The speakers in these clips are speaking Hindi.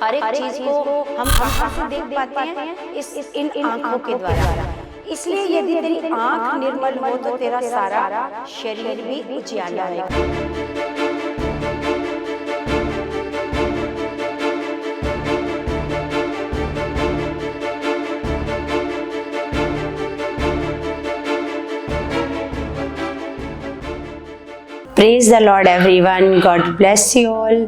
हर एक चीज को हम कहाँ से देख पाते हैं? इन आंखों के द्वारा। इसलिए यदि तेरी आंख निर्मल हो तो तेरा सारा शरीर भी उजियाला होगा। Praise the Lord everyone, God bless you all.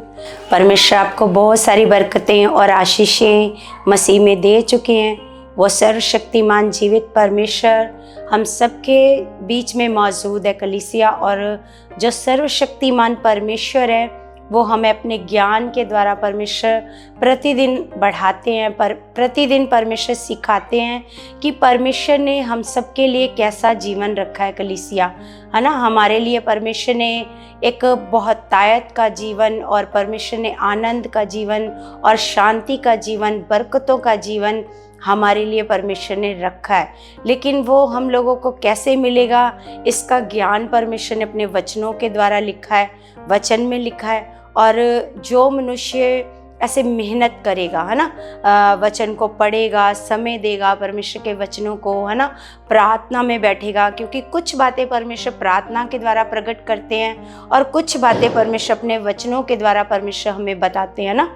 परमेश्वर आपको बहुत सारी बरकतें और आशीषें मसीह में दे चुके हैं। वो सर्वशक्तिमान जीवित परमेश्वर हम सबके बीच में मौजूद है कलीसिया, और जो सर्वशक्तिमान परमेश्वर है वो हमें अपने ज्ञान के द्वारा परमेश्वर प्रतिदिन बढ़ाते हैं, प्रतिदिन परमेश्वर सिखाते हैं कि परमेश्वर ने हम सबके लिए कैसा जीवन रखा है कलीसिया, है ना। हमारे लिए परमेश्वर ने एक बहुत तायत का जीवन और परमेश्वर ने आनंद का जीवन और शांति का जीवन, बरकतों का जीवन हमारे लिए परमेश्वर ने रखा है। लेकिन वो हम लोगों को कैसे मिलेगा, इसका ज्ञान परमेश्वर ने अपने वचनों के द्वारा लिखा है, वचन में लिखा है। और जो मनुष्य ऐसे मेहनत करेगा, है ना, वचन को पढ़ेगा, समय देगा परमेश्वर के वचनों को, है ना, प्रार्थना में बैठेगा, क्योंकि कुछ बातें परमेश्वर प्रार्थना के द्वारा प्रकट करते हैं और कुछ बातें परमेश्वर अपने वचनों के द्वारा परमेश्वर हमें बताते हैं ना।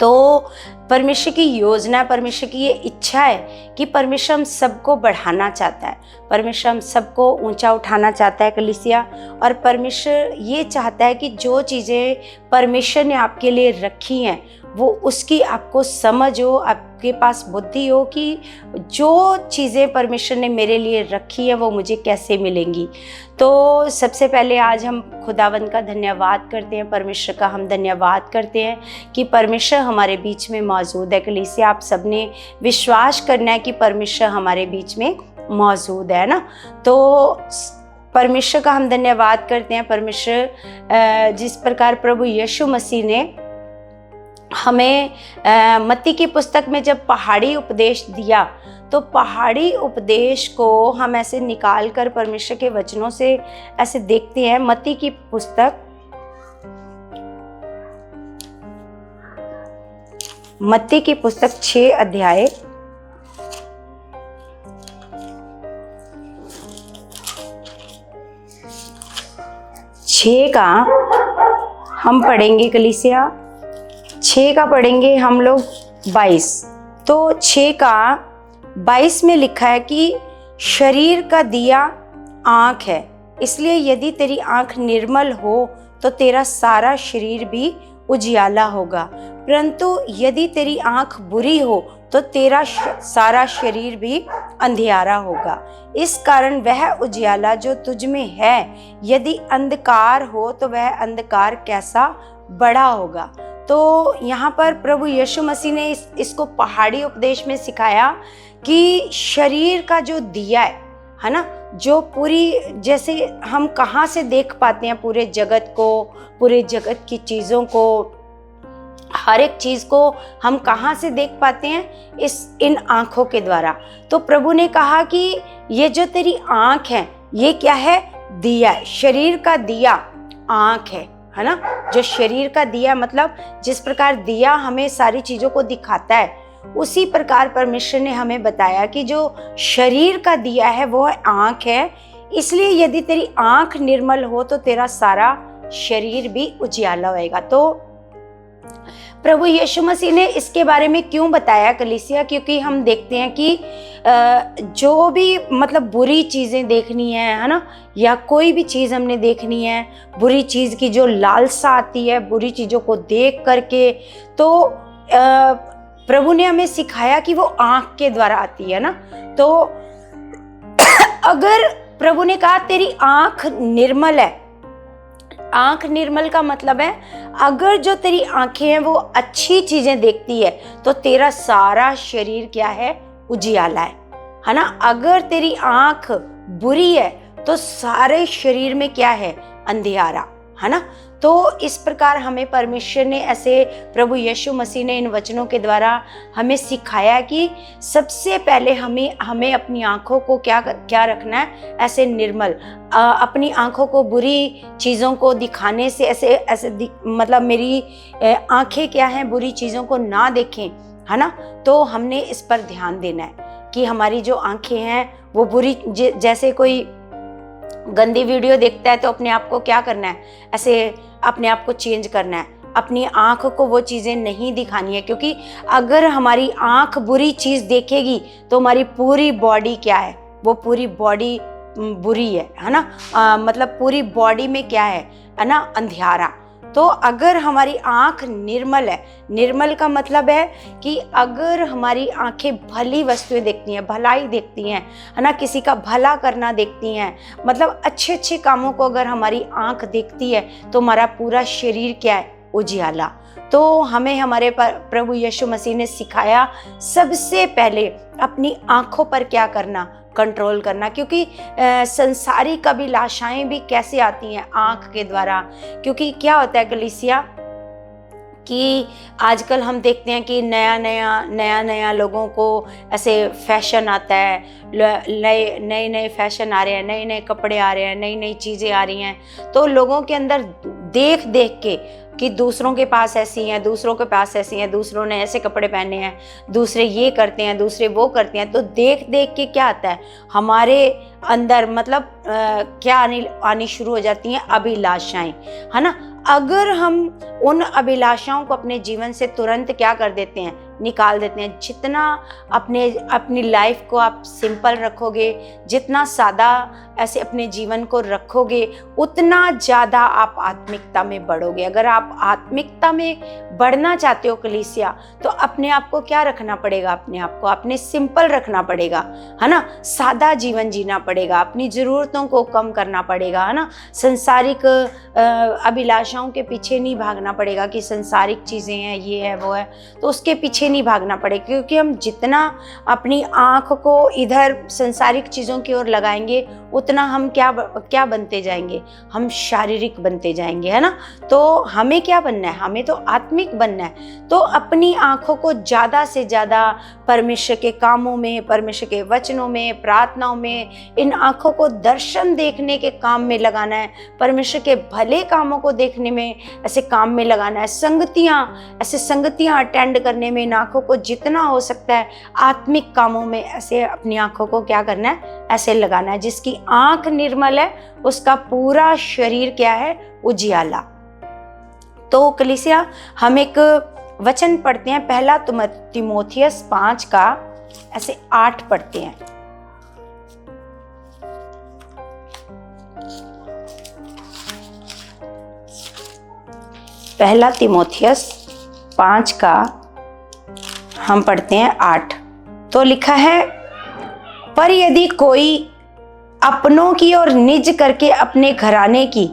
तो परमेश्वर की योजना, परमेश्वर की ये इच्छा है कि परमेश्वर हम सबको बढ़ाना चाहता है, परमेश्वर हम सबको ऊंचा उठाना चाहता है कलीसिया। और परमेश्वर ये चाहता है कि जो चीज़ें परमेश्वर ने आपके लिए रखी हैं वो उसकी आपको समझ हो, आपके पास बुद्धि हो कि जो चीज़ें परमेश्वर ने मेरे लिए रखी है वो मुझे कैसे मिलेंगी। तो सबसे पहले आज हम खुदावंद का धन्यवाद करते हैं, परमेश्वर का हम धन्यवाद करते हैं कि परमेश्वर हमारे बीच में मौजूद है कलीसिया। आप सबने विश्वास करना है कि परमेश्वर हमारे बीच में मौजूद है ना। तो परमेश्वर का हम धन्यवाद करते हैं। परमेश्वर जिस प्रकार प्रभु यीशु मसीह ने हमें मत्ती की पुस्तक में जब पहाड़ी उपदेश दिया, तो पहाड़ी उपदेश को हम ऐसे निकाल कर परमेश्वर के वचनों से ऐसे देखते हैं। मत्ती की पुस्तक 6 अध्याय 6 का हम पढ़ेंगे कलीसिया। 6 का पढ़ेंगे हम लोग 22। तो 6 का 22 में लिखा है कि शरीर का दिया आँख है, इसलिए यदि तेरी आँख निर्मल हो तो तेरा सारा शरीर भी उजियाला होगा, परंतु यदि तेरी आँख बुरी हो तो तेरा सारा शरीर भी अंधियारा होगा। इस कारण वह उजियाला जो तुझ में है, यदि अंधकार हो तो वह अंधकार कैसा बड़ा होगा। तो यहाँ पर प्रभु यीशु मसीह ने इसको पहाड़ी उपदेश में सिखाया कि शरीर का जो दिया है ना, जो पूरी, जैसे हम कहाँ से देख पाते हैं पूरे जगत को, पूरे जगत की चीज़ों को, हर एक चीज़ को हम कहाँ से देख पाते हैं? इन आँखों के द्वारा। तो प्रभु ने कहा कि ये जो तेरी आँख है ये क्या है? दिया है। शरीर का दिया आँख है ना। जो शरीर का दिया मतलब जिस प्रकार दिया हमें सारी चीज़ों को दिखाता है, उसी प्रकार परमेश्वर ने हमें बताया कि जो शरीर का दिया है वो आँख है। इसलिए यदि तेरी आँख निर्मल हो तो तेरा सारा शरीर भी उजियाला होएगा। तो प्रभु यीशु मसीह ने इसके बारे में क्यों बताया कलीसिया? क्योंकि हम देखते हैं कि जो भी मतलब बुरी चीज़ें देखनी है ना, या कोई भी चीज़ हमने देखनी है, बुरी चीज़ की जो लालसा आती है बुरी चीज़ों को देख करके, तो प्रभु ने हमें सिखाया कि वो आँख के द्वारा आती है ना। तो अगर प्रभु ने कहा तेरी आँख निर्मल है, आँख निर्मल का मतलब है अगर जो तेरी आँखें हैं वो अच्छी चीज़ें देखती है तो तेरा सारा शरीर क्या है? उजियाला है ना। अगर तेरी आँख बुरी है तो सारे शरीर में क्या है? अंधियारा है ना। तो इस प्रकार हमें परमेश्वर ने ऐसे, प्रभु यीशु मसीह ने इन वचनों के द्वारा हमें सिखाया कि सबसे पहले हमें अपनी आँखों को क्या रखना है, ऐसे निर्मल। अपनी आँखों को बुरी चीज़ों को दिखाने से ऐसे मतलब मेरी आँखें क्या हैं, बुरी चीज़ों को ना देखें, है ना। तो हमने इस पर ध्यान देना है कि हमारी जो आँखें हैं वो बुरी, जैसे कोई गंदी वीडियो देखता है तो अपने आप को क्या करना है, ऐसे अपने आप को चेंज करना है, अपनी आँख को वो चीज़ें नहीं दिखानी है। क्योंकि अगर हमारी आँख बुरी चीज़ देखेगी तो हमारी पूरी बॉडी क्या है, वो पूरी बॉडी बुरी है ना। मतलब पूरी बॉडी में क्या है ना, अंधियारा। तो अगर हमारी आँख निर्मल है, निर्मल का मतलब है कि अगर हमारी आँखें भली वस्तुएं देखती हैं, भलाई देखती हैं, है ना, किसी का भला करना देखती हैं, मतलब अच्छे अच्छे कामों को अगर हमारी आँख देखती है तो हमारा पूरा शरीर क्या है, उजियाला। तो हमें हमारे प्रभु यीशु मसीह ने सिखाया सबसे पहले अपनी आँखों पर क्या करना, कंट्रोल करना। क्योंकि संसारिक अभिलाषाएं भी कैसे आती हैं, आँख के द्वारा। क्योंकि क्या होता है कलीसिया कि आजकल हम देखते हैं कि नया नया लोगों को ऐसे फैशन आता है, नए फैशन आ रहे हैं, नए नए कपड़े आ रहे हैं, नई नई चीज़ें आ रही हैं। तो लोगों के अंदर देख देख के कि दूसरों के पास ऐसी हैं, दूसरों के पास ऐसी हैं, दूसरों ने ऐसे कपड़े पहने हैं, दूसरे ये करते हैं, दूसरे वो करते हैं, तो देख देख के क्या आता है हमारे अंदर, मतलब क्या आनी शुरू हो जाती हैं, अभिलाषाएं, है ना। अगर हम उन अभिलाषाओं को अपने जीवन से तुरंत क्या कर देते हैं, निकाल देते हैं। जितना अपनी लाइफ को आप सिंपल रखोगे, जितना सादा ऐसे अपने जीवन को रखोगे, उतना ज़्यादा आप आत्मिकता में बढ़ोगे। अगर आप आत्मिकता में बढ़ना चाहते हो कलीसिया, तो अपने आप को क्या रखना पड़ेगा, अपने आप को अपने सिंपल रखना पड़ेगा, है ना। सादा जीवन जीना पड़ेगा, अपनी ज़रूरतों को कम करना पड़ेगा, है ना। संसारिक अभिलाषाओं के पीछे नहीं भागना पड़ेगा कि संसारिक चीज़ें हैं, ये है वो है, तो उसके पीछे नहीं भागना पड़ेगा। क्योंकि हम जितना अपनी आँख को इधर संसारिक चीज़ों की ओर लगाएंगे, उतना हम क्या बनते जाएंगे, हम शारीरिक बनते जाएंगे, है ना। तो हमें क्या बनना है, हमें तो आत्मिक बनना है। तो अपनी आँखों को ज़्यादा से ज़्यादा परमेश्वर के कामों में, परमेश्वर के वचनों में, प्रार्थनाओं में, इन आँखों को दर्शन देखने के काम में लगाना है, परमेश्वर के भले कामों को देखने में ऐसे काम में लगाना है, संगतियाँ अटेंड करने में इन आँखों को जितना हो सकता है आत्मिक कामों में ऐसे अपनी आँखों को क्या करना है, ऐसे लगाना है। जिसकी आँख निर्मल है उसका पूरा शरीर क्या है, उजियाला। तो कलीसिया हम एक वचन पढ़ते हैं, पहला तीमुथियुस 5 का ऐसे 8 पढ़ते हैं। पहला तीमुथियुस 5 का हम पढ़ते हैं 8। तो लिखा है, पर यदि कोई अपनों की और निज करके अपने घराने की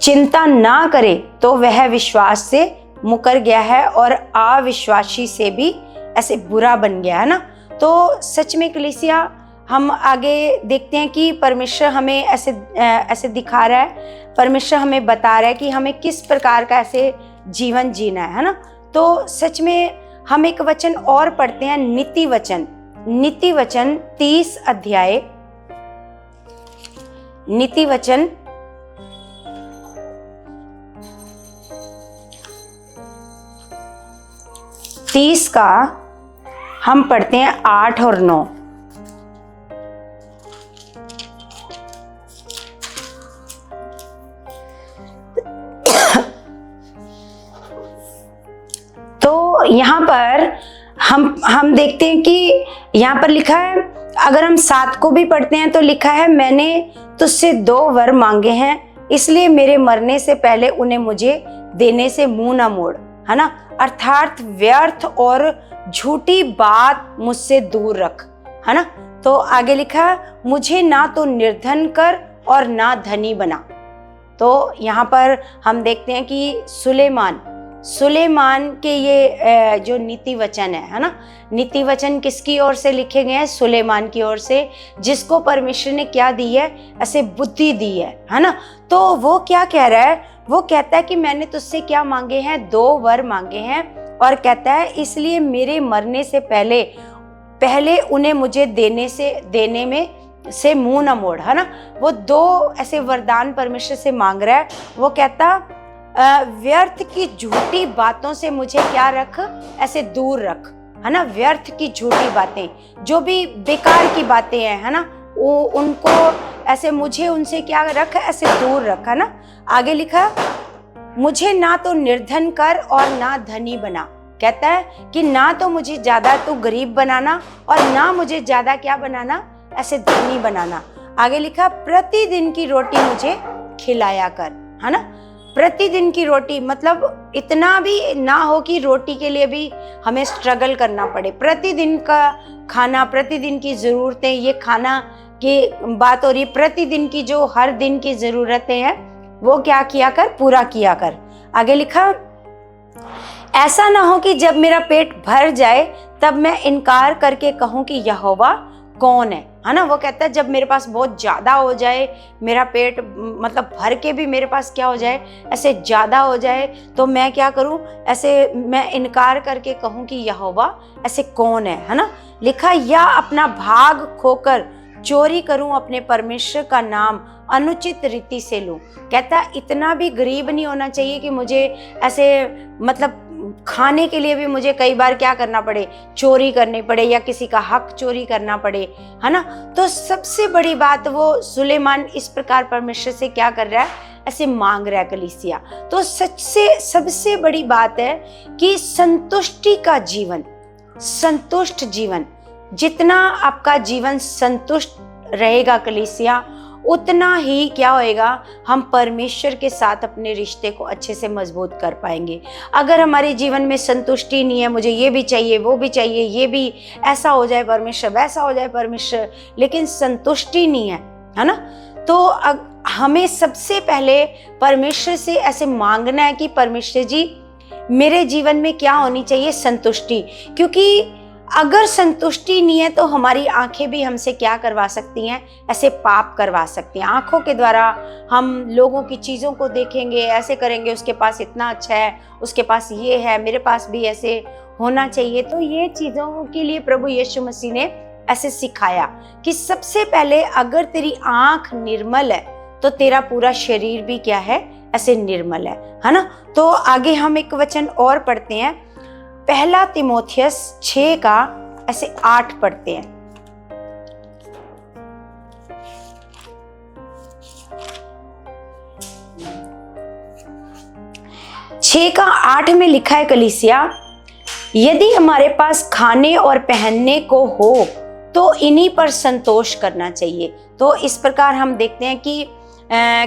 चिंता ना करे तो वह विश्वास से मुकर गया है और अविश्वासी से भी ऐसे बुरा बन गया है ना। तो सच में कलीसिया हम आगे देखते हैं कि परमेश्वर हमें ऐसे दिखा रहा है, परमेश्वर हमें बता रहा है कि हमें किस प्रकार का ऐसे जीवन जीना है ना। तो सच में हम एक वचन और पढ़ते हैं, नीति वचन 30 अध्याय, नीति वचन 30 का हम पढ़ते हैं 8 और 9। तो यहाँ पर हम देखते हैं कि यहाँ पर लिखा है, अगर हम 7 को भी पढ़ते हैं तो लिखा है, मैंने तुझसे 2 वर मांगे हैं, इसलिए मेरे मरने से पहले उन्हें मुझे देने से मुंह ना मोड़, है ना। अर्थात व्यर्थ और झूठी बात मुझसे दूर रख, है ना। तो आगे लिखा, मुझे ना तो निर्धन कर और ना धनी बना। तो यहाँ पर हम देखते हैं कि सुलेमान सुलेमान के ये जो नीति वचन है ना, नीति वचन किसकी ओर से लिखे गए हैं? सुलेमान की ओर से, जिसको परमेश्वर ने क्या दी है? ऐसे बुद्धि दी है ना। तो वो क्या कह रहा है? वो कहता है कि मैंने तुझसे क्या मांगे हैं? 2 वर मांगे हैं, और कहता है इसलिए मेरे मरने से पहले उन्हें मुझे देने में से मुंह न मोड़, है ना। वो 2 ऐसे वरदान परमेश्वर से मांग रहा है। वो कहता व्यर्थ की झूठी बातों से मुझे क्या रख? ऐसे दूर रख, है ना। व्यर्थ की झूठी बातें, जो भी बेकार की बातें हैं, है ना, उनको ऐसे मुझे उनसे क्या रख? ऐसे दूर रख, है ना। आगे लिखा, मुझे ना तो निर्धन कर और ना धनी बना। कहता है कि ना तो मुझे ज्यादा तू गरीब बनाना और ना मुझे ज्यादा क्या बनाना? ऐसे धनी बनाना। आगे लिखा, प्रतिदिन की रोटी मुझे खिलाया कर, है ना। प्रतिदिन की रोटी मतलब इतना भी ना हो कि रोटी के लिए भी हमें स्ट्रगल करना पड़े। प्रतिदिन का खाना, प्रतिदिन की ज़रूरतें, ये खाना की बात हो रही है। प्रतिदिन की जो हर दिन की ज़रूरतें हैं वो क्या किया कर? पूरा किया कर। आगे लिखा, ऐसा ना हो कि जब मेरा पेट भर जाए तब मैं इनकार करके कहूँ कि यहोवा कौन है ना। वो कहता है जब मेरे पास बहुत ज़्यादा हो जाए, मेरा पेट मतलब भर के भी मेरे पास क्या हो जाए? ऐसे ज़्यादा हो जाए, तो मैं क्या करूं? ऐसे मैं इनकार करके कहूं कि यहोवा ऐसे कौन है ना। लिखा, या अपना भाग खोकर चोरी करूं, अपने परमेश्वर का नाम अनुचित रीति से लूं। कहता इतना भी गरीब नहीं होना चाहिए कि मुझे ऐसे मतलब खाने के लिए भी मुझे कई बार क्या करना पड़े? चोरी करनी पड़े या किसी का हक चोरी करना पड़े, है ना। तो सबसे बड़ी बात वो सुलेमान इस प्रकार परमेश्वर से क्या कर रहा है? ऐसे मांग रहा है कलीसिया। तो सबसे बड़ी बात है कि संतुष्टि का जीवन, संतुष्ट जीवन, जितना आपका जीवन संतुष्ट रहेगा कलीसिया, उतना ही क्या होएगा? हम परमेश्वर के साथ अपने रिश्ते को अच्छे से मजबूत कर पाएंगे। अगर हमारे जीवन में संतुष्टि नहीं है, मुझे ये भी चाहिए, वो भी चाहिए, ये भी ऐसा हो जाए परमेश्वर, वैसा हो जाए परमेश्वर, लेकिन संतुष्टि नहीं है ना, तो हमें सबसे पहले परमेश्वर से ऐसे मांगना है कि परमेश्वर जी मेरे जीवन में क्या होनी चाहिए? संतुष्टि। क्योंकि अगर संतुष्टि नहीं है तो हमारी आंखें भी हमसे क्या करवा सकती हैं? ऐसे पाप करवा सकती हैं। आंखों के द्वारा हम लोगों की चीज़ों को देखेंगे, ऐसे करेंगे, उसके पास इतना अच्छा है, उसके पास ये है, मेरे पास भी ऐसे होना चाहिए। तो ये चीज़ों के लिए प्रभु यीशु मसीह ने ऐसे सिखाया कि सबसे पहले अगर तेरी आंख निर्मल है तो तेरा पूरा शरीर भी क्या है? ऐसे निर्मल है ना। तो आगे हम एक वचन और पढ़ते हैं, 1 तीमुथियुस 6 का ऐसे 8 पढ़ते हैं। छः का 8 में लिखा है कलीसिया, यदि हमारे पास खाने और पहनने को हो तो इन्हीं पर संतोष करना चाहिए। तो इस प्रकार हम देखते हैं कि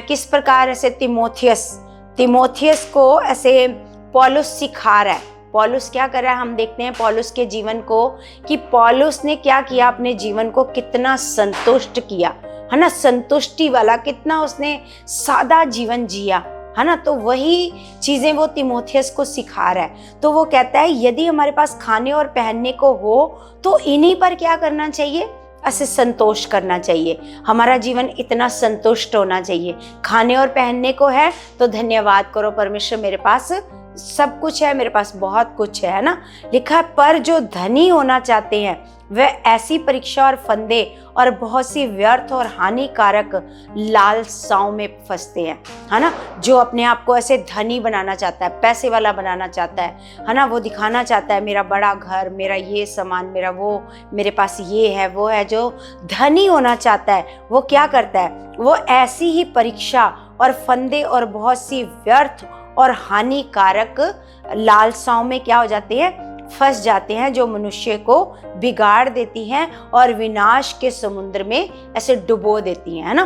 किस प्रकार ऐसे तीमुथियुस को ऐसे पौलुस सिखा रहा है। पौलुस क्या कर रहा है? हम देखते हैं पौलुस के जीवन को कि पौलुस ने क्या किया? अपने जीवन को कितना संतुष्ट किया, है ना। संतुष्टि वाला कितना उसने सादा जीवन जिया, है ना। तो वही चीजें वो तीमुथियुस को सिखा रहा है। तो वो कहता है यदि हमारे पास खाने और पहनने को हो तो इन्हीं पर क्या करना चाहिए? ऐसे संतोष करना चाहिए। हमारा जीवन इतना संतुष्ट होना चाहिए। खाने और पहनने को है तो धन्यवाद करो परमेश्वर, मेरे पास सब कुछ है, मेरे पास बहुत कुछ है ना। लिखा है, पर जो धनी होना चाहते हैं वह ऐसी परीक्षा और फंदे और बहुत सी व्यर्थ और हानिकारक लालसाओं में फंसते हैं, है ना। जो अपने आप को ऐसे धनी बनाना चाहता है, पैसे वाला बनाना चाहता है ना। वो दिखाना चाहता है मेरा बड़ा घर, मेरा ये सामान, मेरा वो, मेरे पास ये है, वो है। जो धनी होना चाहता है वो क्या करता है? वो ऐसी ही परीक्षा और फंदे और बहुत सी व्यर्थ और हानिकारक लालसाओं में क्या हो जाते हैं? फंस जाते हैं, जो मनुष्य को बिगाड़ देती हैं और विनाश के समुद्र में ऐसे डुबो देती हैं, है ना।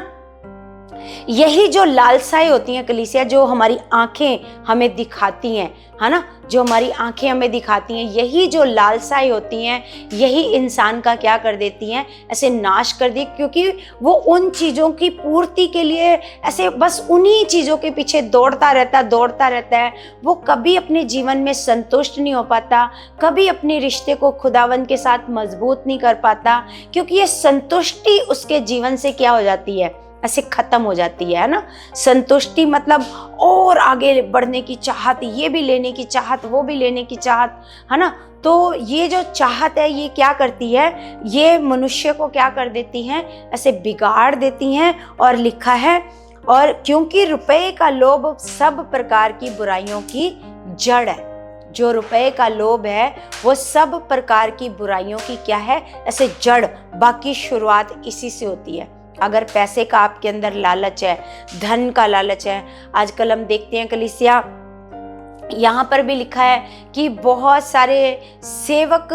यही जो लालसाएं होती हैं कलीसिया, जो हमारी आंखें हमें दिखाती हैं, है ना, जो हमारी आंखें हमें दिखाती हैं, यही जो लालसाएं होती हैं, यही इंसान का क्या कर देती हैं, ऐसे नाश कर दी। क्योंकि वो उन चीज़ों की पूर्ति के लिए ऐसे बस उन्हीं चीज़ों के पीछे दौड़ता रहता है। वो कभी अपने जीवन में संतुष्ट नहीं हो पाता, कभी अपने रिश्ते को खुदावंद के साथ मजबूत नहीं कर पाता, क्योंकि ये संतुष्टि उसके जीवन से क्या हो जाती है, ऐसे खत्म हो जाती है ना। संतुष्टि मतलब और आगे बढ़ने की चाहत, ये भी लेने की चाहत, वो भी लेने की चाहत, है ना। तो ये जो चाहत है, ये क्या करती है, ये मनुष्य को क्या कर देती हैं, ऐसे बिगाड़ देती हैं। और लिखा है, और क्योंकि रुपए का लोभ सब प्रकार की बुराइयों की जड़ है। जो रुपए का लोभ है वो सब प्रकार की बुराइयों की क्या है, ऐसे जड़। बाकी शुरुआत इसी से होती है। अगर पैसे का आपके अंदर लालच है, धन का लालच है, आजकल हम देखते हैं कलीसिया, यहाँ पर भी लिखा है कि बहुत सारे सेवक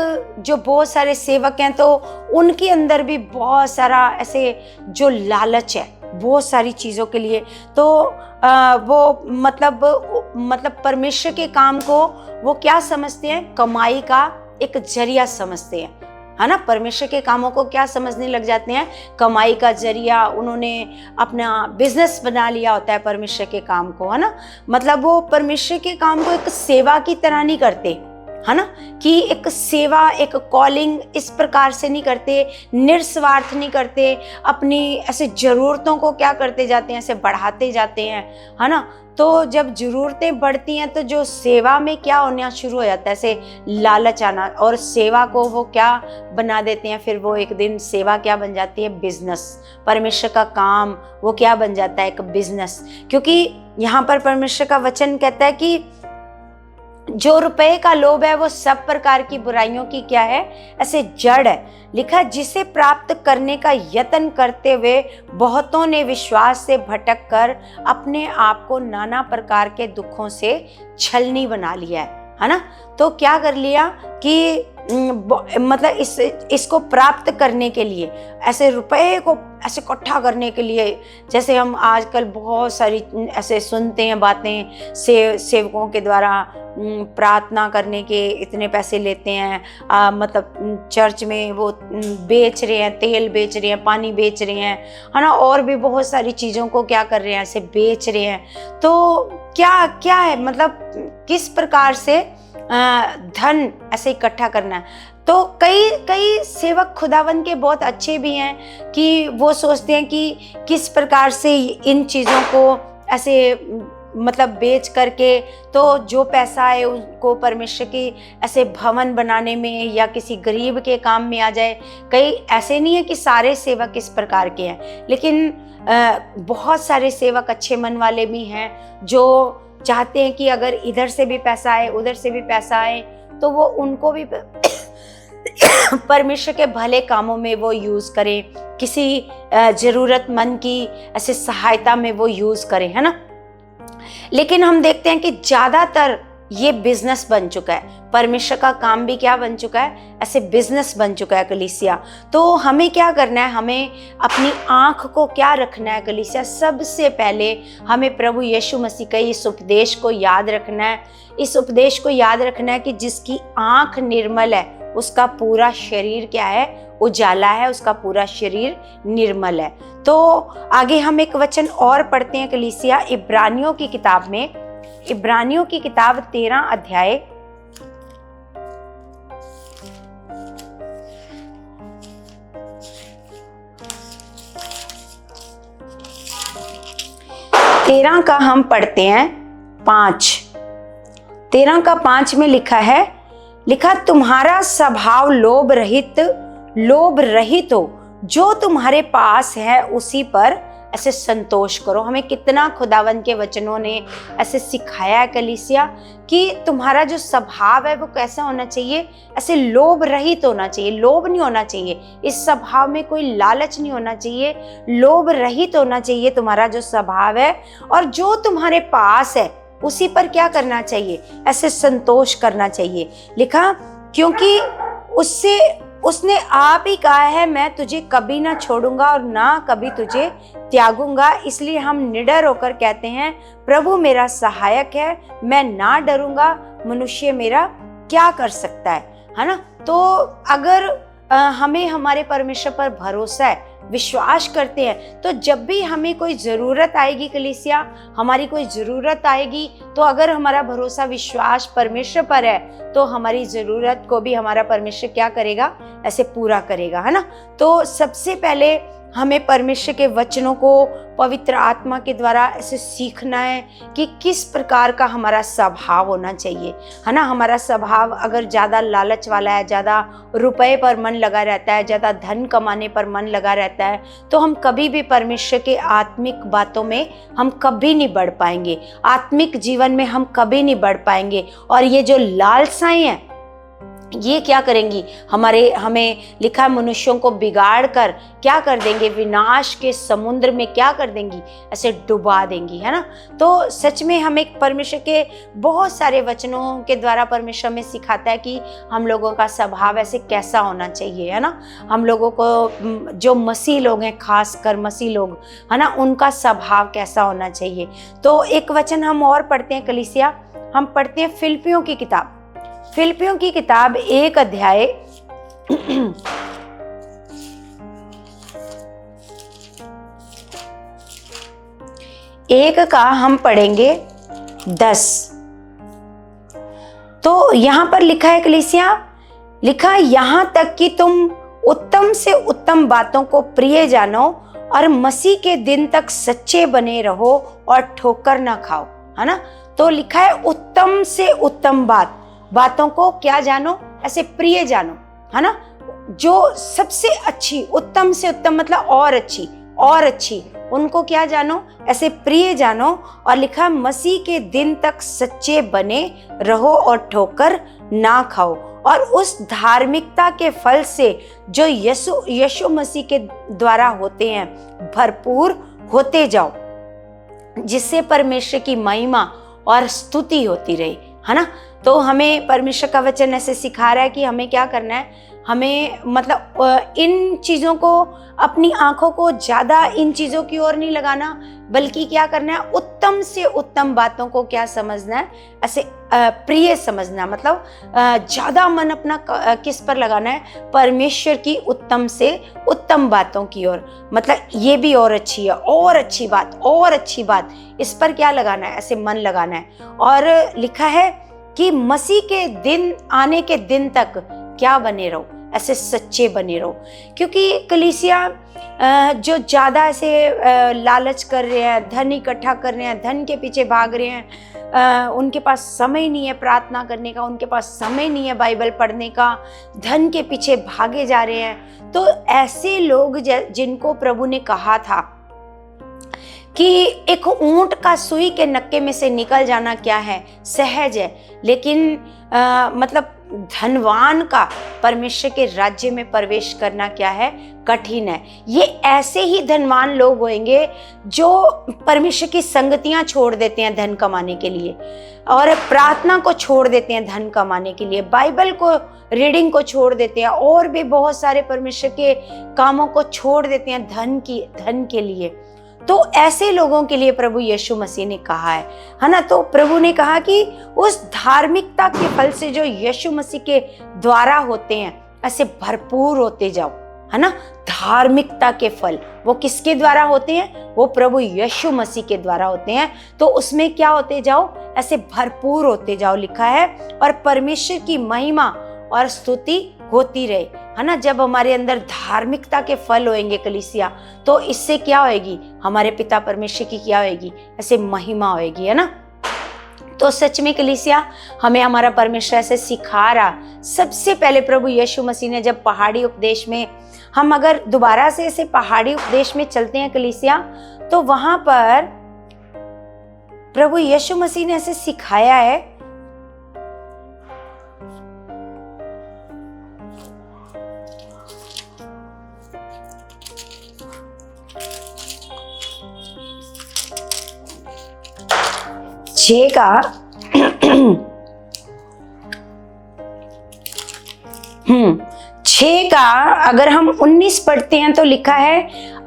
हैं, तो उनके अंदर भी बहुत सारा ऐसे जो लालच है बहुत सारी चीज़ों के लिए। तो वो मतलब परमेश्वर के काम को वो क्या समझते हैं, कमाई का एक जरिया समझते हैं, है ना। परमेश्वर के कामों को क्या समझने लग जाते हैं, कमाई का जरिया। उन्होंने अपना बिजनेस बना लिया होता है परमेश्वर के काम को, है ना। मतलब वो परमेश्वर के काम को एक सेवा की तरह नहीं करते, है ना, कि एक सेवा, एक कॉलिंग इस प्रकार से नहीं करते, निस्वार्थ नहीं करते, अपनी ऐसे ज़रूरतों को क्या करते जाते हैं, ऐसे बढ़ाते जाते हैं, है ना। तो जब ज़रूरतें बढ़ती हैं तो जो सेवा में क्या होना शुरू हो जाता है, ऐसे लालच आना, और सेवा को वो क्या बना देते हैं, फिर वो एक दिन सेवा क्या बन जाती है, बिजनेस। परमेश्वर का काम वो क्या बन जाता है, एक बिजनेस। क्योंकि यहाँ पर परमेश्वर का वचन कहता है कि जो रुपए का लोभ है वो सब प्रकार की बुराइयों की क्या है, ऐसे जड़ है। लिखा, जिसे प्राप्त करने का यत्न करते हुए बहुतों ने विश्वास से भटक कर अपने आप को नाना प्रकार के दुखों से छलनी बना लिया है ना। तो क्या कर लिया कि मतलब इसको प्राप्त करने के लिए, ऐसे रुपए को ऐसे इकट्ठा करने के लिए, जैसे हम आजकल बहुत सारी ऐसे सुनते हैं बातें, सेवकों के द्वारा प्रार्थना करने के इतने पैसे लेते हैं, मतलब चर्च में वो बेच रहे हैं, तेल बेच रहे हैं, पानी बेच रहे हैं, है ना, और भी बहुत सारी चीज़ों को क्या कर रहे हैं, ऐसे बेच रहे हैं। तो क्या क्या है, मतलब किस प्रकार से धन ऐसे इकट्ठा करना है। तो कई सेवक खुदावन के बहुत अच्छे भी हैं कि वो सोचते हैं कि किस प्रकार से इन चीज़ों को ऐसे मतलब बेच करके तो जो पैसा है उनको परमेश्वर की ऐसे भवन बनाने में या किसी गरीब के काम में आ जाए। कई ऐसे नहीं है कि सारे सेवक इस प्रकार के हैं, लेकिन बहुत सारे सेवक अच्छे मन वाले भी हैं जो चाहते हैं कि अगर इधर से भी पैसा आए, उधर से भी पैसा आए, तो वो उनको भी परमेश्वर के भले कामों में वो यूज़ करें, किसी ज़रूरतमंद की ऐसे सहायता में वो यूज़ करें, है ना। लेकिन हम देखते हैं कि ज़्यादातर ये बिजनेस बन चुका है, परमेश्वर का काम भी क्या बन चुका है, ऐसे बिजनेस बन चुका है कलीसिया। तो हमें क्या करना है, हमें अपनी आँख को क्या रखना है कलीसिया, सबसे पहले हमें प्रभु यीशु मसीह के इस उपदेश को याद रखना है। इस उपदेश को याद रखना है कि जिसकी आँख निर्मल है उसका पूरा शरीर क्या है, उजाला है, उसका पूरा शरीर निर्मल है। तो आगे हम एक वचन और पढ़ते हैं कलीसिया, इब्रानियों की किताब में, इब्रानियों की किताब 13 अध्याय 13 का हम पढ़ते हैं 5। 13 का 5 में लिखा है, लिखा, तुम्हारा स्वभाव लोभ रहित हो, जो तुम्हारे पास है उसी पर ऐसे संतोष करो। हमें कितना खुदावन के वचनों ने ऐसे सिखाया है कलीसिया कि तुम्हारा जो स्वभाव है वो कैसा होना चाहिए, ऐसे लोभ रहित होना चाहिए, लोभ नहीं होना चाहिए, इस स्वभाव में कोई लालच नहीं होना चाहिए, लोभ रहित होना चाहिए तुम्हारा जो स्वभाव है। और जो तुम्हारे पास है उसी पर क्या करना चाहिए, ऐसे संतोष करना चाहिए। लिखा, क्योंकि उससे उसने आप ही कहा है, मैं तुझे कभी ना छोड़ूंगा और ना कभी तुझे त्यागूंगा। इसलिए हम निडर होकर कहते हैं, प्रभु मेरा सहायक है, मैं ना डरूंगा, मनुष्य मेरा क्या कर सकता है ना। तो अगर हमें हमारे परमेश्वर पर भरोसा है, विश्वास करते हैं, तो जब भी हमें कोई ज़रूरत आएगी कलीसिया, हमारी कोई ज़रूरत आएगी, तो अगर हमारा भरोसा विश्वास परमेश्वर पर है, तो हमारी ज़रूरत को भी हमारा परमेश्वर क्या करेगा, ऐसे पूरा करेगा, है ना। तो सबसे पहले हमें परमेश्वर के वचनों को पवित्र आत्मा के द्वारा ऐसे सीखना है कि किस प्रकार का हमारा स्वभाव होना चाहिए, है ना। हमारा स्वभाव अगर ज़्यादा लालच वाला है, ज़्यादा रुपए पर मन लगा रहता है, ज़्यादा धन कमाने पर मन लगा रहता है, तो हम कभी भी परमेश्वर के आत्मिक बातों में हम कभी नहीं बढ़ पाएंगे, आत्मिक जीवन में हम कभी नहीं बढ़ पाएंगे। और ये जो लालसाएं हैं, ये क्या करेंगी, हमें लिखा है, मनुष्यों को बिगाड़ कर क्या कर देंगे, विनाश के समुद्र में क्या कर देंगी, ऐसे डुबा देंगी, है ना। तो सच में हमें परमेश्वर के बहुत सारे वचनों के द्वारा परमेश्वर में सिखाता है कि हम लोगों का स्वभाव ऐसे कैसा होना चाहिए, है ना। हम लोगों को, जो मसीह लोग हैं, खास कर मसीह लोग, है ना, उनका स्वभाव कैसा होना चाहिए। तो एक वचन हम और पढ़ते हैं कलीसिया, हम पढ़ते हैं फिलिप्पियों की किताब, फिलिप्पियों की किताब 1 अध्याय 1 का हम पढ़ेंगे 10। तो यहां पर लिखा है कलीसिया, लिखा यहां तक कि तुम उत्तम से उत्तम बातों को प्रिय जानो और मसीह के दिन तक सच्चे बने रहो और ठोकर ना खाओ, है ना। तो लिखा है उत्तम से उत्तम बातों को क्या जानो, ऐसे प्रिय जानो, है ना। जो सबसे अच्छी, उत्तम से उत्तम मतलब और अच्छी, उनको क्या जानो, ऐसे प्रिय जानो। और लिखा मसीह के दिन तक सच्चे बने रहो और ठोकर ना खाओ, और उस धार्मिकता के फल से जो यीशु मसीह के द्वारा होते हैं भरपूर होते जाओ, जिससे परमेश्वर की महिमा और स्तुति होती रहे, है ना। तो हमें परमेश्वर का वचन ऐसे सिखा रहा है कि हमें क्या करना है, हमें मतलब इन चीज़ों को, अपनी आंखों को ज़्यादा इन चीज़ों की ओर नहीं लगाना, बल्कि क्या करना है, उत्तम से उत्तम बातों को क्या समझना है, ऐसे प्रिय समझना, मतलब ज़्यादा मन अपना किस पर लगाना है, परमेश्वर की उत्तम से उत्तम बातों की ओर। मतलब ये भी और अच्छी है, और अच्छी बात, इस पर क्या लगाना है, ऐसे मन लगाना है। और लिखा है कि मसीह के दिन आने के दिन तक क्या बने रहो, ऐसे सच्चे बने रहो। क्योंकि कलीसिया जो ज़्यादा ऐसे लालच कर रहे हैं, धन इकट्ठा कर रहे हैं, धन के पीछे भाग रहे हैं, उनके पास समय नहीं है प्रार्थना करने का, उनके पास समय नहीं है बाइबल पढ़ने का, धन के पीछे भागे जा रहे हैं। तो ऐसे लोग जिनको प्रभु ने कहा था कि एक ऊंट का सुई के नक्के में से निकल जाना क्या है, सहज है, लेकिन मतलब धनवान का परमेश्वर के राज्य में प्रवेश करना क्या है, कठिन है। ये ऐसे ही धनवान लोग होंगे जो परमेश्वर की संगतियां छोड़ देते हैं धन कमाने के लिए, और प्रार्थना को छोड़ देते हैं धन कमाने के लिए, बाइबल को रीडिंग को छोड़ देते हैं, और भी बहुत सारे परमेश्वर के कामों को छोड़ देते हैं धन के लिए। तो ऐसे लोगों के लिए प्रभु यीशु मसीह ने कहा है ना। तो प्रभु ने कहा कि उस धार्मिकता के फल से जो यीशु मसीह के द्वारा होते हैं, ऐसे भरपूर होते जाओ, है ना। धार्मिकता के फल वो किसके द्वारा होते हैं, वो प्रभु यीशु मसीह के द्वारा होते हैं। तो उसमें क्या होते जाओ, ऐसे भरपूर होते जाओ, लिखा है, और परमेश्वर की महिमा और स्तुति होती रहे, है ना। जब हमारे अंदर धार्मिकता के फल होंगे कलीसिया, तो इससे क्या होएगी, हमारे पिता परमेश्वर की क्या होएगी, ऐसे महिमा होएगी, है ना। तो सच में कलीसिया हमें हमारा परमेश्वर ऐसे सिखा रहा। सबसे पहले प्रभु यीशु मसीह ने जब पहाड़ी उपदेश में, हम अगर दोबारा से ऐसे पहाड़ी उपदेश में चलते हैं कलीसिया, तो वहां पर प्रभु यीशु मसीह ने ऐसे सिखाया है, का 6 6 का अगर हम 19 पढ़ते हैं तो लिखा है,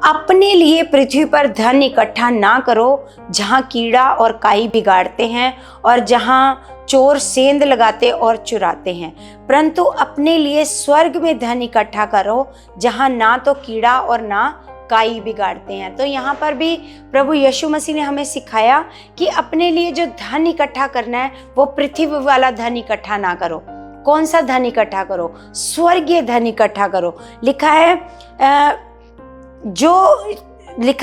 अपने लिए पृथ्वी पर धन इकट्ठा ना करो जहाँ कीड़ा और काई बिगाड़ते हैं और जहाँ चोर सेंध लगाते और चुराते हैं, परंतु अपने लिए स्वर्ग में धन इकट्ठा करो जहाँ ना तो कीड़ा और ना काई बिगाड़ते हैं। तो यहाँ पर भी प्रभु यीशु मसीह ने हमें सिखाया कि अपने लिए जो धन इकट्ठा करना है वो पृथ्वी वाला धन इकट्ठा ना करो। कौन सा धन इकट्ठा करो? स्वर्गीय धन इकट्ठा करो। लिखा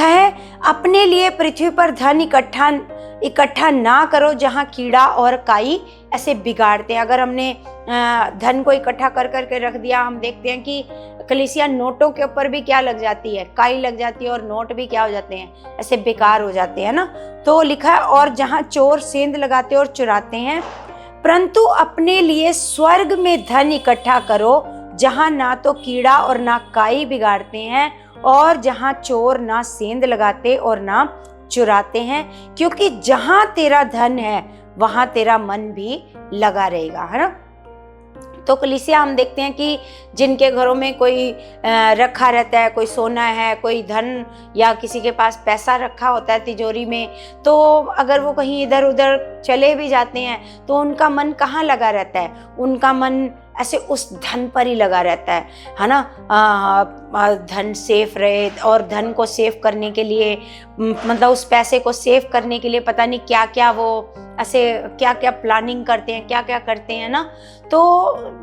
है अपने लिए पृथ्वी पर धन इकट्ठा ना करो जहाँ कीड़ा और काई ऐसे बिगाड़ते हैं। अगर हमने धन को इकट्ठा कर करके रख दिया, हम देखते हैं कि कलीसिया नोटों के ऊपर भी क्या लग जाती है, काई लग जाती है, और नोट भी क्या हो जाते हैं, ऐसे बेकार हो जाते हैं ना। तो लिखा है, और जहाँ चोर सेंध लगाते और चुराते हैं, परंतु अपने लिए स्वर्ग में धन इकट्ठा करो जहाँ ना तो कीड़ा और ना काई बिगाड़ते हैं और जहाँ चोर ना सेंध लगाते और ना चुराते हैं, क्योंकि जहाँ तेरा धन है वहाँ तेरा मन भी लगा रहेगा, है ना। तो कलीसिया हम देखते हैं कि जिनके घरों में कोई रखा रहता है, कोई सोना है, कोई धन या किसी के पास पैसा रखा होता है तिजोरी में, तो अगर वो कहीं इधर उधर चले भी जाते हैं तो उनका मन कहाँ लगा रहता है? उनका मन ऐसे उस धन पर ही लगा रहता है ना। धन सेफ रहे, और धन को सेव करने के लिए मतलब उस पैसे को सेव करने के लिए पता नहीं क्या क्या वो ऐसे क्या क्या प्लानिंग करते हैं, क्या क्या करते हैं ना। तो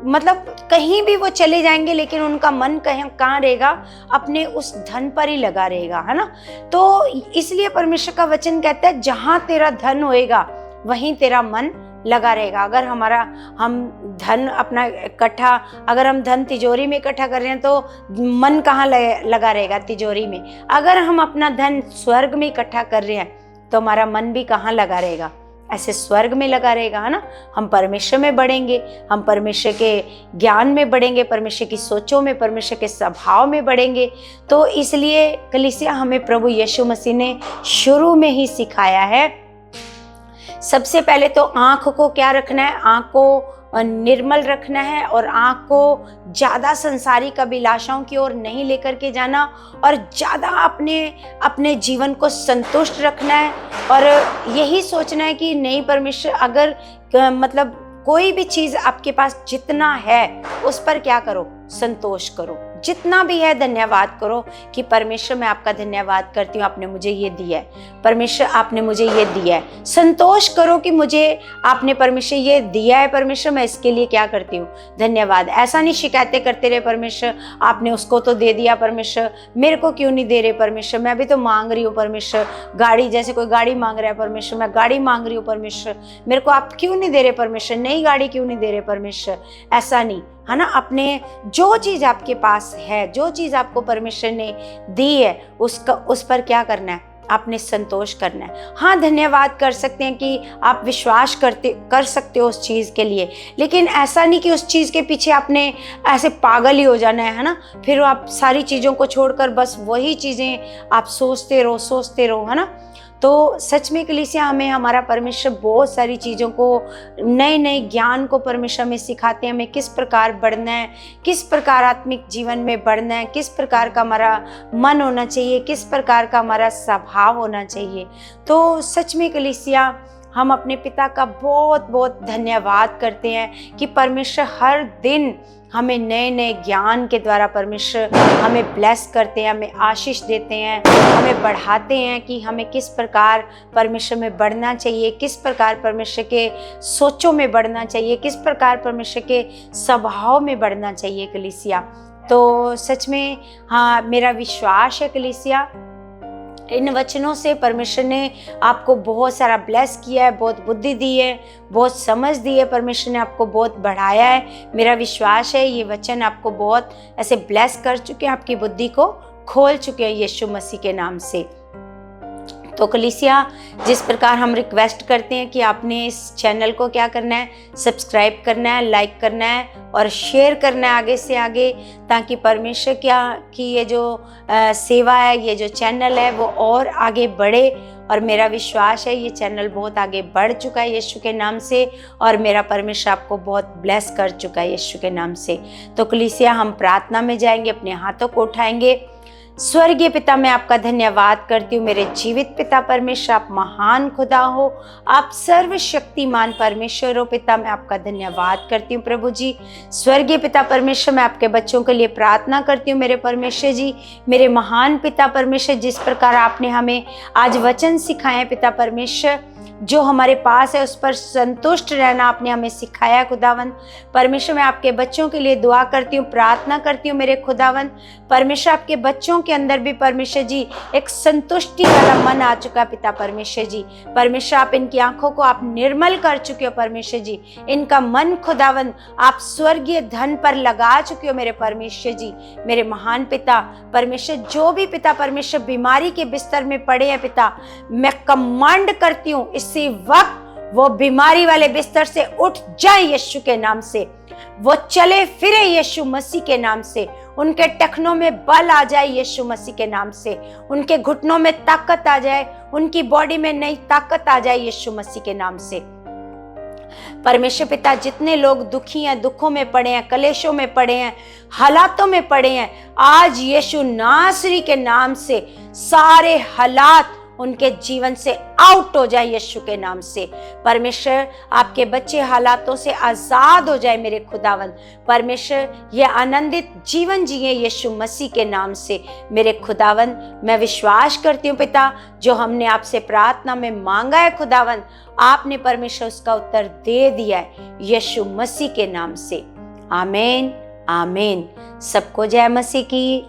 मतलब कहीं भी वो चले जाएंगे लेकिन उनका मन कहाँ रहेगा? अपने उस धन पर ही लगा रहेगा, है ना। तो इसलिए परमेश्वर का वचन कहता है, जहाँ तेरा धन होएगा वहीं तेरा मन लगा रहेगा। अगर हम धन अपना इकट्ठा, अगर हम धन तिजोरी में इकट्ठा कर रहे हैं तो मन कहाँ लगा रहेगा? तिजोरी में। अगर हम अपना धन स्वर्ग में इकट्ठा कर रहे हैं तो हमारा मन भी कहाँ लगा रहेगा? ऐसे स्वर्ग में लगा रहेगा, है ना। हम परमेश्वर में बढ़ेंगे, हम परमेश्वर के ज्ञान में बढ़ेंगे, परमेश्वर की सोचों में, परमेश्वर के स्वभाव में बढ़ेंगे। तो इसलिए कलीसिया हमें प्रभु यीशु मसीह ने शुरू में ही सिखाया है, सबसे पहले तो आँख को क्या रखना है? आँख को निर्मल रखना है और आँख को ज़्यादा संसारिक अभिलाषाओं की ओर नहीं लेकर के जाना, और ज़्यादा अपने जीवन को संतुष्ट रखना है। और यही सोचना है कि नहीं, परमेश्वर अगर मतलब कोई भी चीज़ आपके पास जितना है उस पर क्या करो? संतोष करो। जितना भी है धन्यवाद करो कि परमेश्वर मैं आपका धन्यवाद करती हूँ, आपने मुझे ये दिया है, परमेश्वर आपने मुझे ये दिया है। संतोष करो कि मुझे आपने परमेश्वर ये दिया है, परमेश्वर मैं इसके लिए क्या करती हूँ? धन्यवाद। ऐसा नहीं शिकायतें करते रहे, परमेश्वर आपने उसको तो दे दिया, परमेश्वर मेरे को क्यों नहीं दे रहे? परमेश्वर मैं भी तो मांग रही हूँ, परमेश्वर गाड़ी, जैसे कोई गाड़ी मांग रहा है, परमेश्वर मैं गाड़ी मांग रही हूँ, परमेश्वर मेरे को आप क्यों नहीं दे रहे? परमेश्वर नई गाड़ी क्यों नहीं दे रहे? परमेश्वर ऐसा नहीं, है ना। अपने जो चीज़ आपके पास है, जो चीज़ आपको परमेश्वर ने दी है, उस पर क्या करना है? आपने संतोष करना है। हाँ, धन्यवाद कर सकते हैं कि आप विश्वास कर सकते हो उस चीज़ के लिए, लेकिन ऐसा नहीं कि उस चीज़ के पीछे आपने ऐसे पागल ही हो जाना है ना। फिर आप सारी चीज़ों को छोड़कर बस वही चीज़ें आप सोचते रहो, है ना। तो सच में कलीसिया हमें हमारा परमेश्वर बहुत सारी चीज़ों को, नए ज्ञान को परमेश्वर में सिखाते हैं, हमें किस प्रकार बढ़ना है, किस प्रकार आत्मिक जीवन में बढ़ना है, किस प्रकार का हमारा मन होना चाहिए, किस प्रकार का हमारा स्वभाव होना चाहिए। तो सच में कलीसिया हम अपने पिता का बहुत बहुत धन्यवाद करते हैं कि परमेश्वर हर दिन हमें नए ज्ञान के द्वारा परमेश्वर हमें ब्लेस करते हैं, हमें आशीष देते हैं, हमें बढ़ाते हैं कि हमें किस प्रकार परमेश्वर में बढ़ना चाहिए, किस प्रकार परमेश्वर के सोचों में बढ़ना चाहिए, किस प्रकार परमेश्वर के स्वभाव में बढ़ना चाहिए कलीसिया। तो सच में हाँ, मेरा विश्वास है कलीसिया, इन वचनों से परमेश्वर ने आपको बहुत सारा ब्लेस किया है, बहुत बुद्धि दी है, बहुत समझ दी है, परमेश्वर ने आपको बहुत बढ़ाया है। मेरा विश्वास है ये वचन आपको बहुत ऐसे ब्लेस कर चुके हैं, आपकी बुद्धि को खोल चुके हैं यीशु मसीह के नाम से। तो कलीसिया, जिस प्रकार हम रिक्वेस्ट करते हैं कि आपने इस चैनल को क्या करना है? सब्सक्राइब करना है, लाइक करना है और शेयर करना है आगे से आगे, ताकि परमेश्वर की ये जो सेवा है, ये जो चैनल है वो और आगे बढ़े और मेरा विश्वास है ये चैनल बहुत आगे बढ़ चुका है यीशु के नाम से, और मेरा परमेश्वर आपको बहुत ब्लेस कर चुका है यीशु के नाम से। तो कलीसिया, हम प्रार्थना में जाएंगे, अपने हाथों को उठाएंगे। स्वर्गीय पिता, मैं आपका धन्यवाद करती हूँ। मेरे जीवित पिता परमेश्वर, आप महान खुदा हो, आप सर्वशक्तिमान परमेश्वर हो। पिता, मैं आपका धन्यवाद करती हूँ प्रभु जी। स्वर्गीय पिता परमेश्वर, मैं आपके बच्चों के लिए प्रार्थना करती हूँ मेरे परमेश्वर जी। मेरे महान पिता परमेश्वर, जिस प्रकार आपने हमें आज वचन सिखाए पिता परमेश्वर, जो हमारे पास है उस पर संतुष्ट रहना आपने हमें सिखाया खुदावन परमेश्वर। मैं आपके बच्चों के लिए दुआ करती हूँ, प्रार्थना करती हूँ मेरे खुदावन परमेश्वर। आपके बच्चों के अंदर भी परमेश्वर जी एक संतुष्टि वाला मन आ चुका पिता परमेश्वर जी। परमेश्वर, आप इनकी आंखों को आप निर्मल कर चुके हो परमेश्वर जी। इनका मन खुदावन आप स्वर्गीय धन पर लगा चुके हो मेरे परमेश्वर जी। मेरे महान पिता परमेश्वर, जो भी पिता परमेश्वर बीमारी के बिस्तर में पड़े हैं पिता, मैं कमांड करती हूँ इसी वक्त वो बीमारी वाले बिस्तर से उठ जाए यीशु के नाम से। वो चले फिरे यीशु मसीह के नाम से। उनके टखनों में बल आ जाए यीशु मसीह के नाम से। उनके घुटनों में ताकत आ जाए, उनकी बॉडी में नई ताकत आ जाए यीशु मसीह के नाम से। परमेश्वर पिता, जितने लोग दुखी हैं, दुखों में पड़े हैं, कलेशों में पड़े हैं, हालातों में पड़े हैं, आज यीशु नासरी के नाम से सारे हालात उनके जीवन से आउट हो जाए यीशु के नाम से। परमेश्वर, आपके बच्चे हालातों से आजाद हो जाए मेरे खुदावन परमेश्वर। ये आनंदित जीवन जिए यीशु मसीह के नाम से मेरे खुदावन। मैं विश्वास करती हूँ पिता, जो हमने आपसे प्रार्थना में मांगा है खुदावन, आपने परमेश्वर उसका उत्तर दे दिया है यीशु मसीह के नाम से। आमीन आमीन। सबको जय मसीह की।